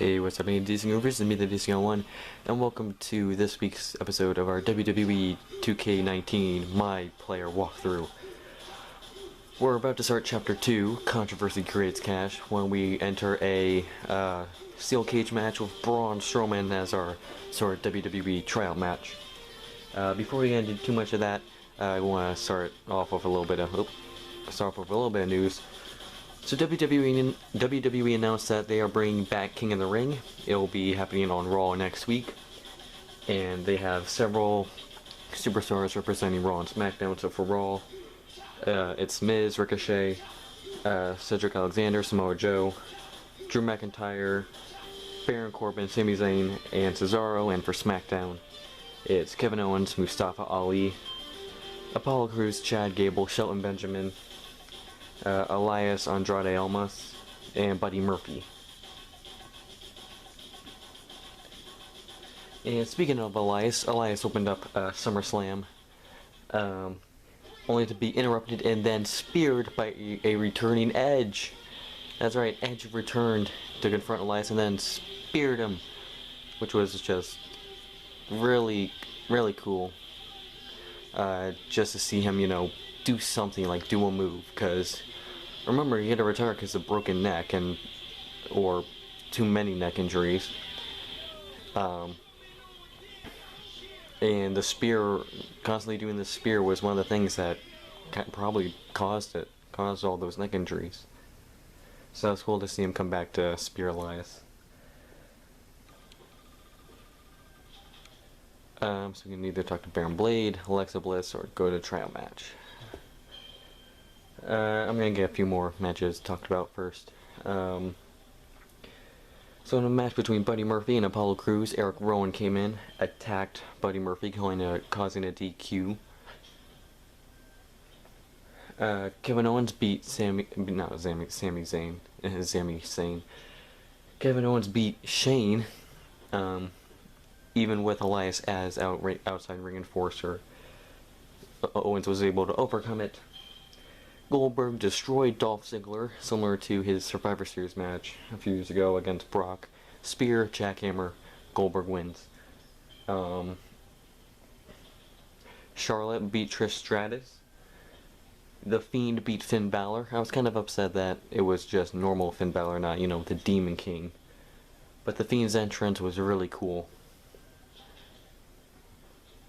Hey, what's happening, DC Movers? It's me, the Guy01, and welcome to this week's episode of our WWE 2K19 MyPlayer walkthrough. We're about to start Chapter 2, Controversy Creates Cash, when we enter a steel cage match with Braun Strowman as our sort of WWE tryout match. Before we get into too much of that, I want to start off with a little bit of news. So WWE announced that they are bringing back King of the Ring. It will be happening on Raw next week, and they have several superstars representing Raw and SmackDown. So for Raw, it's Miz, Ricochet, Cedric Alexander, Samoa Joe, Drew McIntyre, Baron Corbin, Sami Zayn, and Cesaro. And for SmackDown, it's Kevin Owens, Mustafa Ali, Apollo Crews, Chad Gable, Shelton Benjamin, Elias, Andrade Almas, and Buddy Murphy. And speaking of Elias opened up SummerSlam, only to be interrupted and then speared by a returning Edge. That's right, Edge returned to confront Elias and then speared him, which was just really, really cool. Just to see him, do something, like do a move, because remember, he had to retire because of broken neck or too many neck injuries. And the spear, constantly doing the spear, was one of the things that probably caused all those neck injuries. So it's cool to see him come back to spear Elias. So we can either talk to Baron Blade, Alexa Bliss, or go to tryout match. I'm going to get a few more matches talked about first. So in a match between Buddy Murphy and Apollo Crews, Eric Rowan came in, attacked Buddy Murphy, causing a DQ. Kevin Owens beat Sami Zayn. Kevin Owens beat Shane, even with Elias as outside ring enforcer. Owens was able to overcome it. Goldberg destroyed Dolph Ziggler, similar to his Survivor Series match a few years ago against Brock. Spear, jackhammer, Goldberg wins. Charlotte beat Trish Stratus. The Fiend beat Finn Balor. I was kind of upset that it was just normal Finn Balor, not, the Demon King. But the Fiend's entrance was really cool.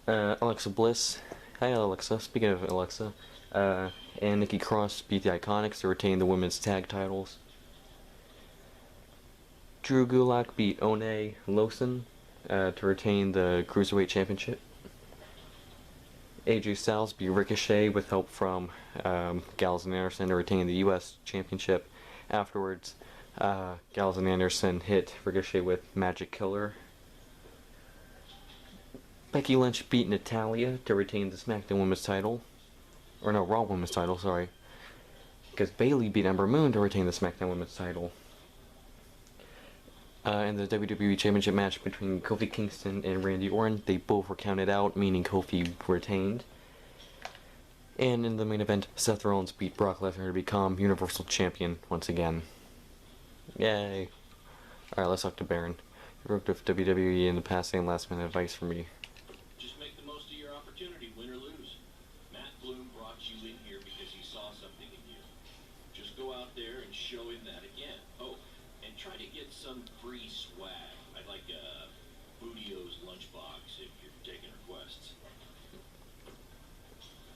Alexa Bliss. Hi, Alexa. Speaking of Alexa, and Nikki Cross beat the Iconics to retain the women's tag titles. Drew Gulak beat One Lawson to retain the Cruiserweight Championship. AJ Styles beat Ricochet with help from Gallows and Anderson to retain the US Championship. Afterwards, Gallows and Anderson hit Ricochet with Magic Killer. Becky Lynch beat Natalya to retain the SmackDown Women's title. Or no, Raw Women's title, sorry. Because Bayley beat Ember Moon to retain the SmackDown Women's title. In the WWE Championship match between Kofi Kingston and Randy Orton, they both were counted out, meaning Kofi retained. And in the main event, Seth Rollins beat Brock Lesnar to become Universal Champion once again. Yay! Alright, let's talk to Baron. He worked with WWE in the past, saying last minute advice for me. Just make the most of your opportunity, win or lose. Matt Bloom brought you in here because he saw something in you. Just go out there and show him that again. Oh, and try to get some free swag. I'd like a Bootio's lunchbox if you're taking requests.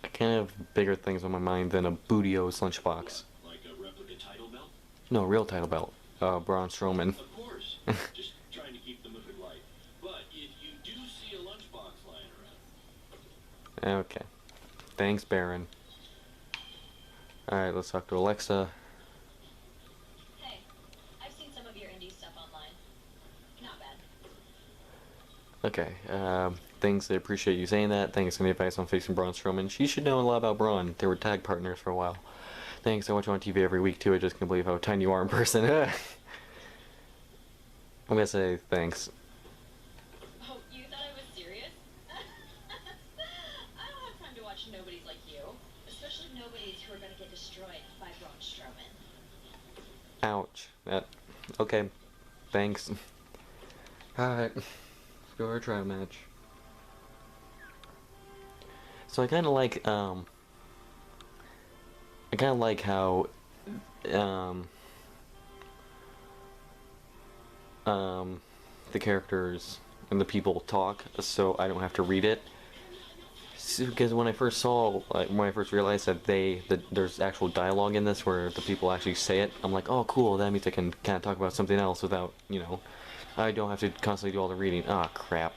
I kind of have bigger things on my mind than a Bootio's lunchbox. Like a replica title belt? No, real title belt. Braun Strowman. Of course. Just trying to keep the mood light. But if you do see a lunchbox lying around. Okay. Thanks, Baron. Alright, let's talk to Alexa. Hey, I've seen some of your indie stuff online. Not bad. Okay, thanks, I appreciate you saying that. Thanks for the advice on facing Braun Strowman. She should know a lot about Braun. They were tag partners for a while. Thanks, I watch you on TV every week too. I just can't believe how tiny you are in person. I'm gonna say thanks. Oh, you thought I was serious? I don't have time to watch nobodies like you. Especially nobodies who are gonna get destroyed by Braun Strowman. Ouch. Okay. thanks. Alright, let's go to our trial match. So I kinda like how the characters and the people talk, so I don't have to read it. Because when I first realized that there's actual dialogue in this where the people actually say it, I'm like, oh cool, that means I can kind of talk about something else without, you know, I don't have to constantly do all the reading. Ah, crap.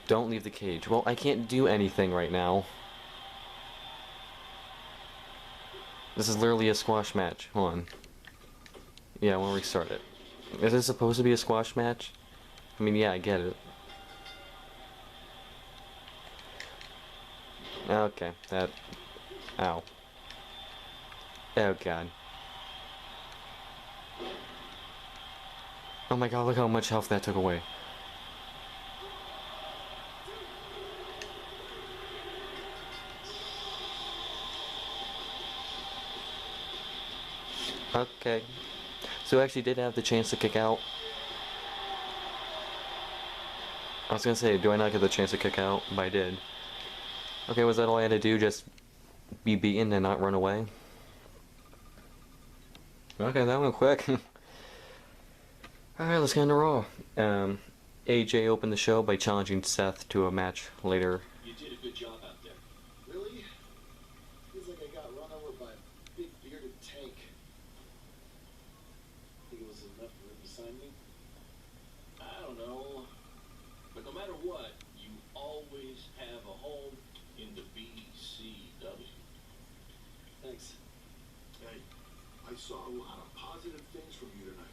Don't leave the cage. Well, I can't do anything right now. This is literally a squash match. Hold on. Yeah, I want to restart it. Is this supposed to be a squash match? I mean, yeah, I get it. Okay, that... Ow. Oh, God. Oh my god, look how much health that took away. Okay. So I actually did have the chance to kick out. I was gonna say, do I not get the chance to kick out? But I did. Okay, was that all I had to do? Just be beaten and not run away? Okay, that went quick. Alright, let's get into Raw. AJ opened the show by challenging Seth to a match later. You did a good job out there. Really? Feels like I got run over by a big bearded tank. Think it was enough for him to sign me? I don't know. But no matter what, you always have a home in the BCW. Thanks. Hey, I saw a lot of positive things from you tonight.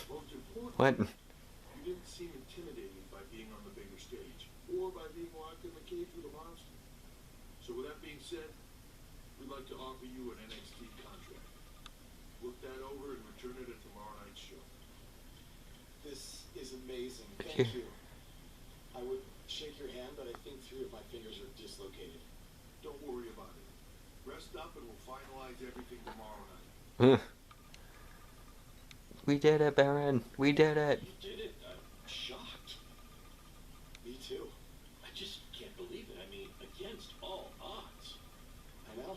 Most importantly, What? you didn't seem intimidated by being on the bigger stage or by being locked in the cage with a monster. So with that being said, we'd like to offer you an NXT contract. Look that over and return it at tomorrow night's show. This is amazing. Thank Thank you. you. I would shake your hand, but I think 3 of my fingers are dislocated. Don't worry about it. Rest up and we'll finalize everything tomorrow night. We did it, Baron. We did it. You did it. I'm shocked. Me too. I just can't believe it. I mean, against all odds. I know.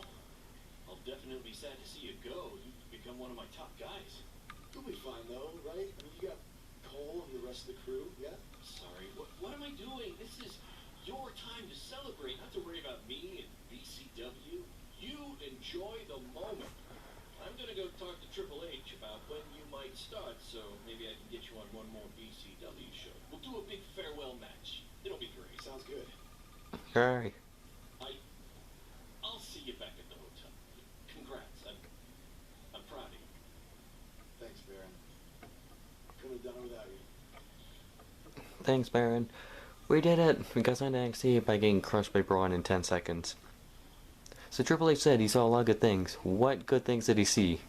I'll definitely be sad to see you go. You've become one of my top guys. You'll be fine though, right? I mean, you got Cole and the rest of the crew, yeah? Sorry, what am I doing? This is your time to celebrate, not to worry about me and BCW. You enjoy the moment. I'm gonna go talk to Triple H about when you might start, so maybe I can get you on one more BCW show. We'll do a big farewell match. It'll be great. Sounds good. Alright. I'll see you back at the hotel. Congrats. I'm proud of you. Thanks, Baron. Couldn't have done it without you. Thanks, Baron. We did it. We got signed to NXT by getting crushed by Braun in 10 seconds. So Triple H said he saw a lot of good things. What good things did he see?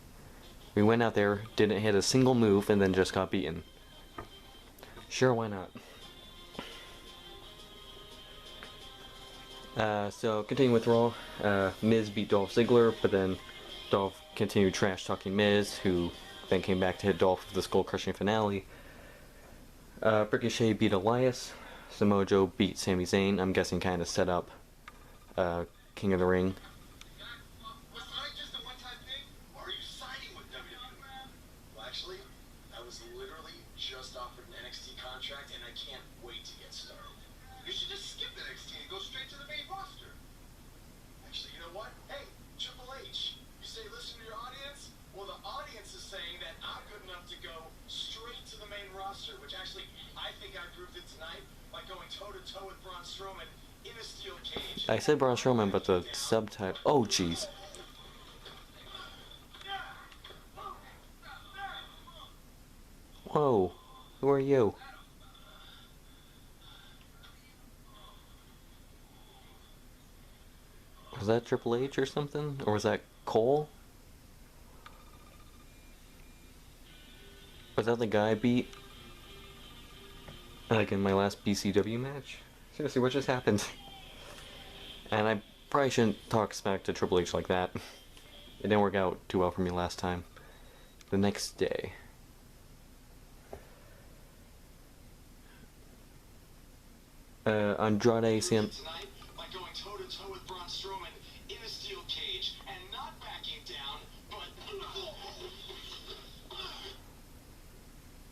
We went out there, didn't hit a single move, and then just got beaten. Sure, why not? So continuing with Raw, Miz beat Dolph Ziggler, but then Dolph continued trash-talking Miz, who then came back to hit Dolph with the skull-crushing finale. Ricochet beat Elias. Samoa Joe beat Sami Zayn. I'm guessing kind of set up King of the Ring. Was tonight just a one-time thing, or are you signing with WWE? Well, actually, I was literally just offered an NXT contract, and I can't wait to get started. You should just skip NXT and go straight to the main roster. Actually, you know what? Hey, Triple H, you say listen to your audience? Well, the audience is saying that I'm good enough to go straight to the main roster, which actually, I think I proved it tonight by going toe-to-toe with Braun Strowman in a steel cage. I said Braun Strowman, but the subtitle... Oh, jeez. Whoa. Who are you? Was that Triple H or something? Or was that Cole? Was that the guy I beat? Like in my last BCW match? Seriously, what just happened? And I probably shouldn't talk smack to Triple H like that. It didn't work out too well for me last time. The next day. Andrade Sam. Tonight, by going toe-to-toe with Braun Strowman in a steel cage and not backing down, but...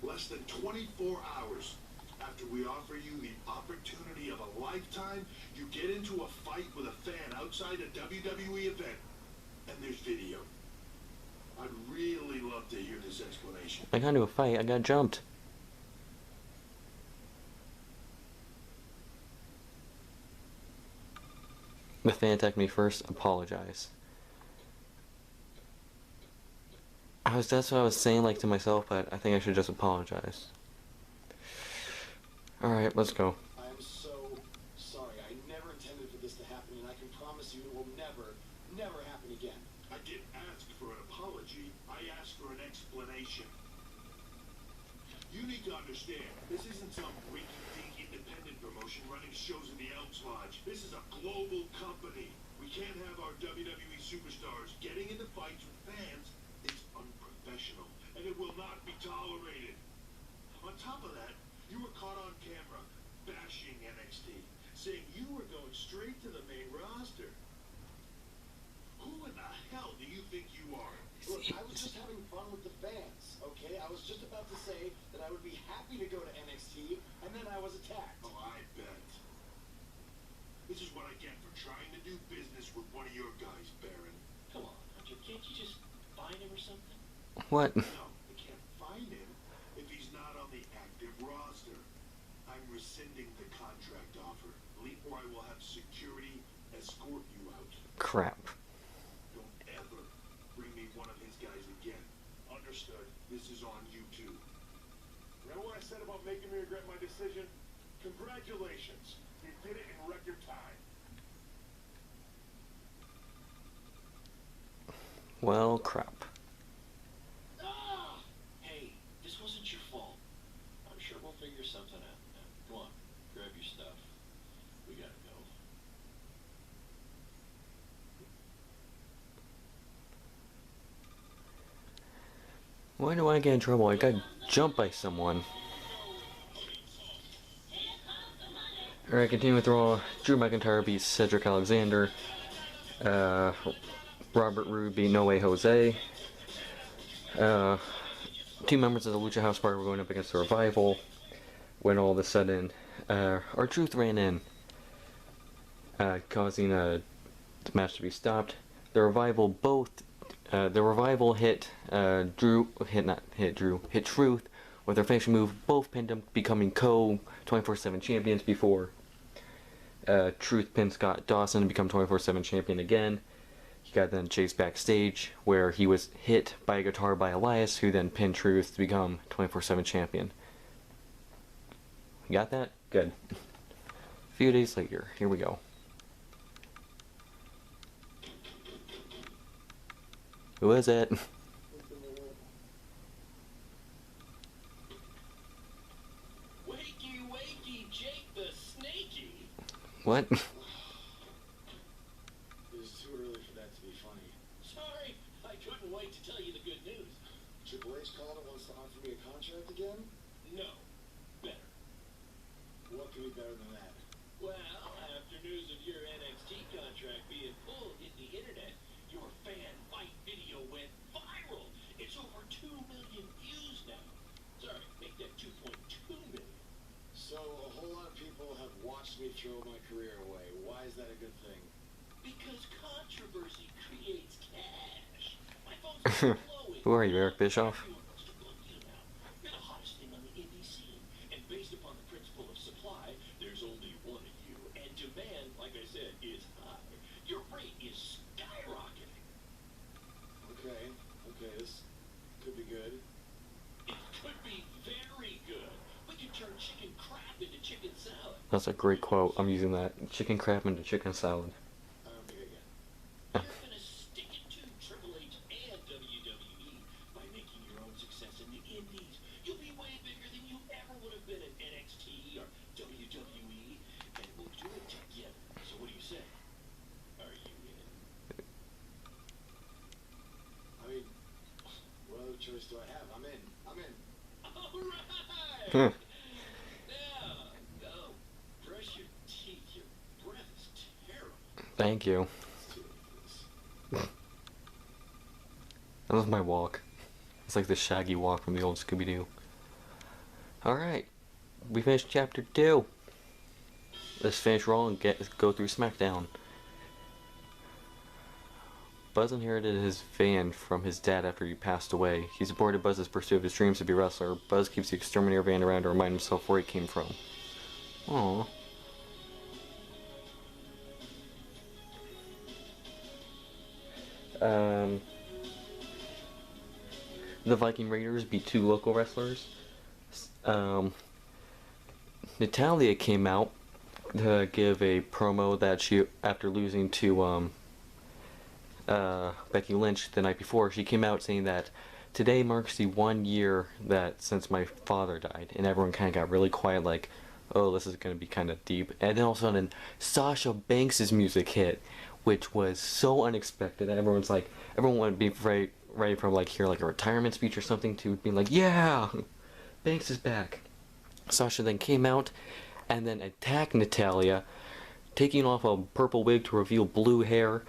Less than 24 hours after we offer you the opportunity of a lifetime, you get into a fight with a fan outside a WWE event, and there's video. I'd really love to hear this explanation. I got into a fight, I got jumped. The fan attacked me first, apologize. That's what I was saying like to myself, but I think I should just apologize. Alright, let's go. I am so sorry. I never intended for this to happen, and I can promise you it will never, never happen again. I didn't ask for an apology. I asked for an explanation. You need to understand, this isn't some rinky-dink independent promotion running shows in the Elks Lodge. This is a global company. We can't have our WWE superstars getting into fights with fans. It's unprofessional, and it will not be tolerated. On top of that, you were caught on camera bashing NXT, saying you were going straight to the main roster. Who in the hell do you think you are? Look, I was just having fun with the fans, okay? I was just about to say that I would be happy to go to NXT, and then I was attacked. Oh, I bet. This is what I get for trying to do business with one of your guys, Baron. Come on, Hunter, can't you just find him or something? What? No, I can't find him if he's not on the active roster. I'm rescinding the contract offer. Leroy will have security escort you out. Crap. Don't ever bring me one of his guys again. Understood. This is on you too. Remember what I said about making me regret my decision? Congratulations. You did it in record time. Well, crap. Ah! Hey, this wasn't your fault. I'm sure we'll figure something out. Now, come on, grab your stuff. We gotta go. Why do I get in trouble? I got jumped by someone. Alright, continuing with Raw. Drew McIntyre beats Cedric Alexander. Robert Roode beat No Way Jose. Two members of the Lucha House Party were going up against the Revival. When all of a sudden, R-Truth ran in, causing the match to be stopped. The Revival hit Truth with their finishing move. Both pinned him, becoming co-24/7 champions before Truth pinned Scott Dawson to become 24/7 champion again. He got then chased backstage, where he was hit by a guitar by Elias, who then pinned Truth to become 24/7 champion. You got that? Good. A few days later, here we go. Who is it? Wakey, wakey, Jake the Snakey! What? It is too early for that to be funny. Sorry, I couldn't wait to tell you the good news. Triple H called and wants to offer me a contract again? No, better. What could be better than that? Well, after news of your NXT contract being pulled hit the internet, your fan fight video went viral. It's over 2 million views now. Sorry, make that 2.2 million. So, a whole lot of people have watched me throw my career away. Why is that a good thing? Because controversy creates cash. My phone's blowing. Who are you, Eric Bischoff? Everyone wants to book you now. You're the hottest thing on the indie scene. And based upon the principle of supply, there's only one of you. And demand, like I said, is high. Your rate is skyrocketing. Okay, this could be good. It could be very good. We could turn chicken crab into chicken salad. That's a great quote. I'm using that. Chicken crab into chicken salad. I don't think I get it. You're gonna stick it to Triple H and WWE by making your own success in the indies. You'll be way bigger than you ever would have been in NXT or WWE, and we'll do it together. So what do you say? Are you in? choice do I have? I'm in. I'm in. All right. Now, go. Brush your teeth. Your breath is terrible. Thank you. That was my walk. It's like the Shaggy walk from the old Scooby-Doo. Alright. We finished chapter 2. Let's finish Raw and go through SmackDown. Buzz inherited his van from his dad after he passed away. He supported Buzz's pursuit of his dreams to be a wrestler. Buzz keeps the Exterminator van around to remind himself where he came from. Aww. The Viking Raiders beat 2 local wrestlers. Natalia came out to give a promo that she, after losing to Becky Lynch the night before, she came out saying that today marks the 1 year that since my father died, and everyone kind of got really quiet, like, oh, this is going to be kind of deep. And then all of a sudden, Sasha Banks' music hit, which was so unexpected. Everyone would be ready for like hear like a retirement speech or something to be like, yeah, Banks is back. Sasha then came out and then attacked Natalia, taking off a purple wig to reveal blue hair.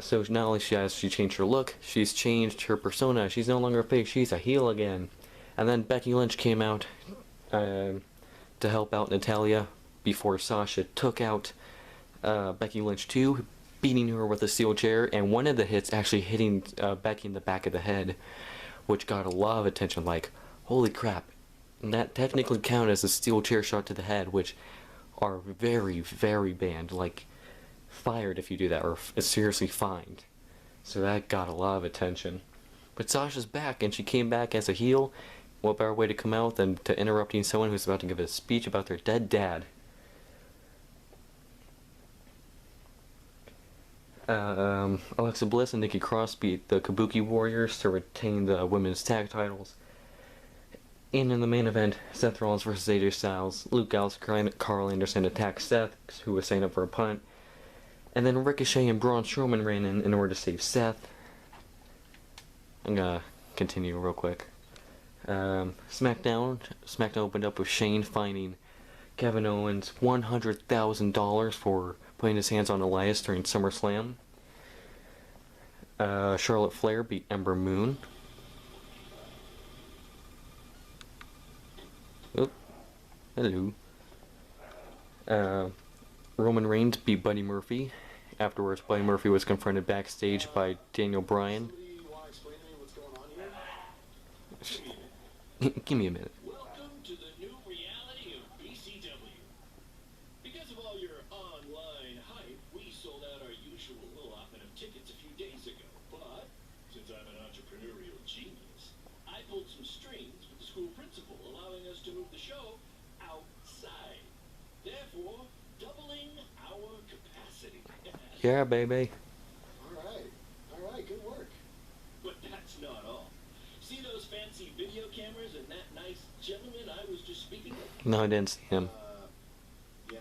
So not only she changed her look, she's changed her persona. She's no longer a face, she's a heel again. And then Becky Lynch came out to help out Natalia before Sasha took out Becky Lynch too, beating her with a steel chair, and one of the hits actually hitting Becky in the back of the head, which got a lot of attention, like, holy crap. And that technically counted as a steel chair shot to the head, which are very, very banned, like, fired if you do that, or seriously fined. So that got a lot of attention. But Sasha's back, and she came back as a heel. What better way to come out than to interrupting someone who's about to give a speech about their dead dad? Alexa Bliss and Nikki Cross beat the Kabuki Warriors to retain the women's tag titles. And in the main event, Seth Rollins vs. AJ Styles, Luke Gallows and Carl Anderson attacked Seth, who was setting up for a punt. And then Ricochet and Braun Strowman ran in order to save Seth. I'm gonna continue real quick. SmackDown opened up with Shane fining Kevin Owens $100,000 for putting his hands on Elias during SummerSlam. Charlotte Flair beat Ember Moon. Oh, hello. Roman Reigns beat Buddy Murphy. Afterwards, Buddy Murphy was confronted backstage by Daniel Bryan. You want to explain to me what's going on here? Give me a minute. Welcome to the new reality of BCW. Because of all your online hype, we sold out our usual allotment of tickets a few days ago. But, since I'm an entrepreneurial genius, I pulled some strings with the school principal, allowing us to move the show outside. Therefore, doubling our capacity. Yeah, baby. Alright, good work. But that's not all. See those fancy video cameras and that nice gentleman I was just speaking of? No, I didn't see him. Yeah?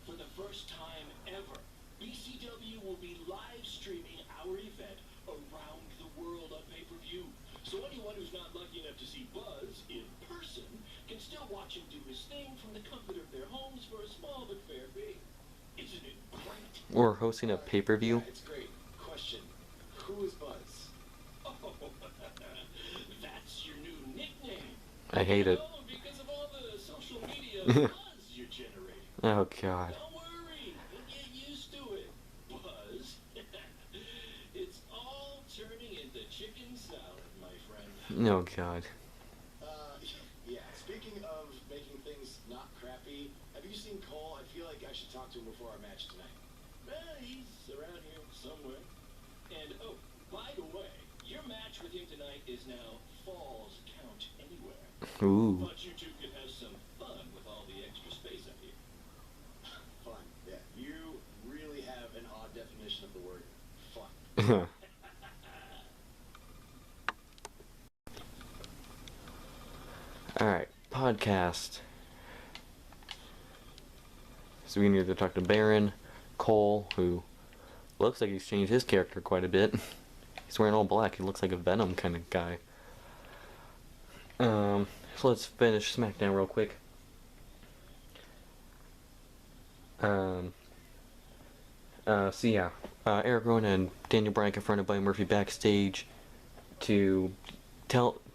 For the first time ever, BCW will be live streaming our event around the world on pay-per-view. So anyone who's not lucky enough to see Buzz in person can still watch him do his thing from the comfort of their homes for a small but fair fee. Isn't it great? We're hosting a pay-per-view. Yeah, it's great. Question. Who is Buzz? Oh, that's your new nickname. I hate it. Oh, because of all the social media buzz you're generating. Oh, God. Don't worry, you'll get used to it. Buzz. It's all turning into chicken salad, my friend. Oh, God. Yeah, speaking of making things not crappy, have you seen Cole? I feel like I should talk to him before our match tonight. Well, he's around here somewhere. And, oh, by the way, your match with him tonight is now Falls Count Anywhere. Ooh. Thought you two could have some fun with all the extra space up here. Fun. Yeah, you really have an odd definition of the word fun. Alright, podcast. So we need to talk to Baron, Cole, who looks like he's changed his character quite a bit. He's wearing all black. He looks like a Venom kind of guy. So let's finish SmackDown real quick. Eric Rowan and Daniel Bryan confronted Buddy Murphy backstage to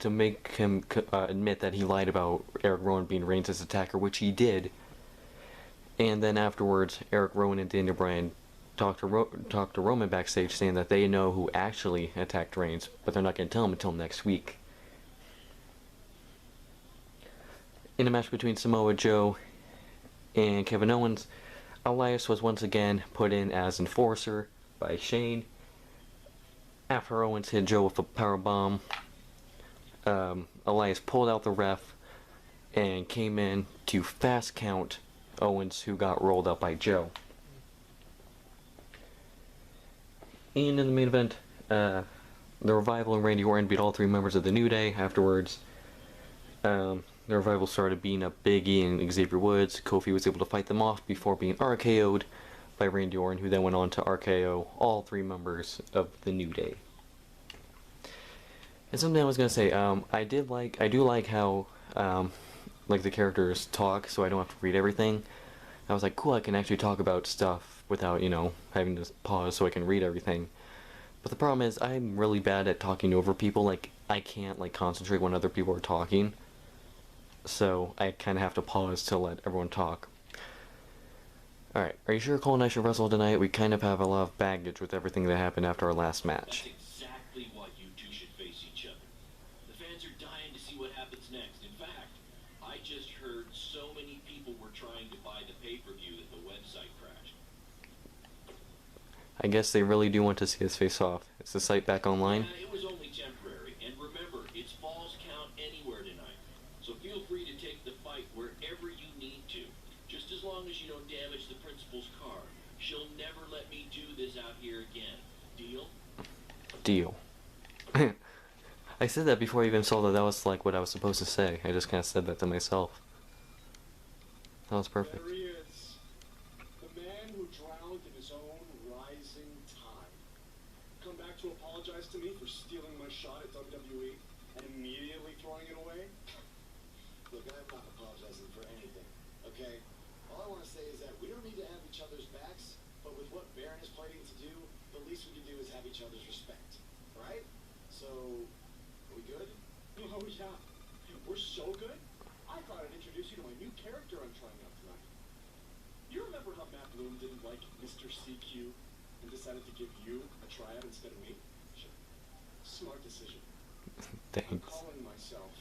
make him admit that he lied about Eric Rowan being Reigns' attacker, which he did. And then afterwards, Eric Rowan and Daniel Bryan talked to Roman backstage, saying that they know who actually attacked Reigns, but they're not going to tell him until next week. In a match between Samoa Joe and Kevin Owens, Elias was once again put in as enforcer by Shane. After Owens hit Joe with a powerbomb, Elias pulled out the ref and came in to fast count Owens, who got rolled up by Joe. And in the main event, the Revival and Randy Orton beat all three members of the New Day. Afterwards, the Revival started beating up Big E and Xavier Woods. Kofi was able to fight them off before being RKO'd by Randy Orton, who then went on to RKO all three members of the New Day. And something I was gonna say, I do like how like the characters talk, so I don't have to read everything. I was like, cool, I can actually talk about stuff without, having to pause so I can read everything. But the problem is, I'm really bad at talking over people. Like, I can't concentrate when other people are talking. So I kind of have to pause to let everyone talk. Alright, are you sure Cole and I should wrestle tonight? We kind of have a lot of baggage with everything that happened after our last match. That's exactly why you two should face each other. The fans are dying to see what happens next. In fact, I just heard so many people were trying to buy the pay-per-view that the website crashed. I guess they really do want to see us face off. Is the site back online? It was only temporary, and remember, it's Falls Count Anywhere tonight. So feel free to take the fight wherever you need to. Just as long as you don't damage the principal's car. She'll never let me do this out here again. Deal? Deal. I said that before I even saw that was what I was supposed to say. I just kind of said that to myself. That was perfect. There he is. The man who drowned in his own rising tide. Come back to apologize to me for stealing my shot at WWE and immediately throwing it away? Look, I'm not apologizing for anything, okay? All I want to say is that we don't need to have each other's backs, but with what Baron is planning to do, the least we can do is have each other's respect, right? So, are we good? Oh, yeah. We're so good. I thought I'd introduce you to my new character I'm trying out tonight. You remember how Matt Bloom didn't like Mr. CQ and decided to give you a tryout instead of me? Sure. Smart decision. I'm Thanks. calling myself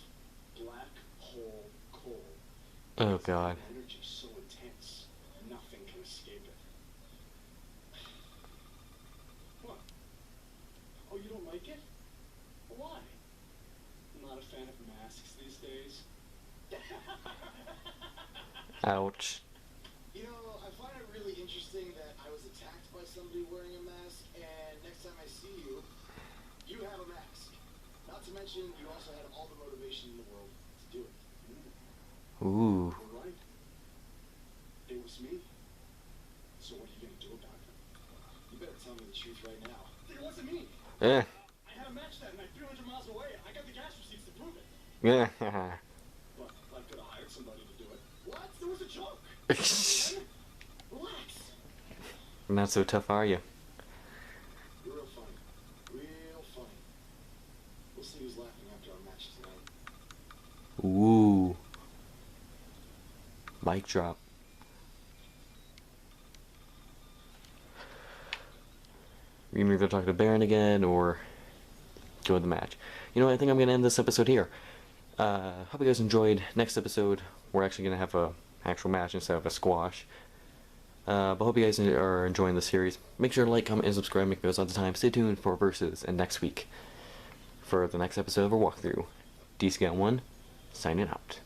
Black Hole Cole. Oh god. The energy so intense, nothing can escape it. What? Oh, you don't like it? Why? I'm not a fan of masks these days. Ouch. You know, I find it really interesting that I was attacked by somebody wearing a mask, and next time I see you, you have a mask. Not to mention, you also had all the motivation in the world to do it. Ooh. You're right. It was me. So what are you gonna do about it? You better tell me the truth right now. It wasn't me. Eh. I had a match that night 300 miles away. I got the gas receipts to prove it. Yeah. But I could have hired somebody to do it. What? There was a joke. Relax. Not so tough, are you? You're real funny. Real funny. We'll see who's laughing after our match tonight. Ooh. Mic drop. We can either talk to Baron again or go to the match. You know what, I think I'm going to end this episode here. Hope you guys enjoyed. Next episode, we're actually going to have a actual match instead of a squash. But hope you guys are enjoying the series. Make sure to like, comment, and subscribe. Make videos all the time. Stay tuned for Versus and next week for the next episode of our walkthrough. DC Guy01, signing out.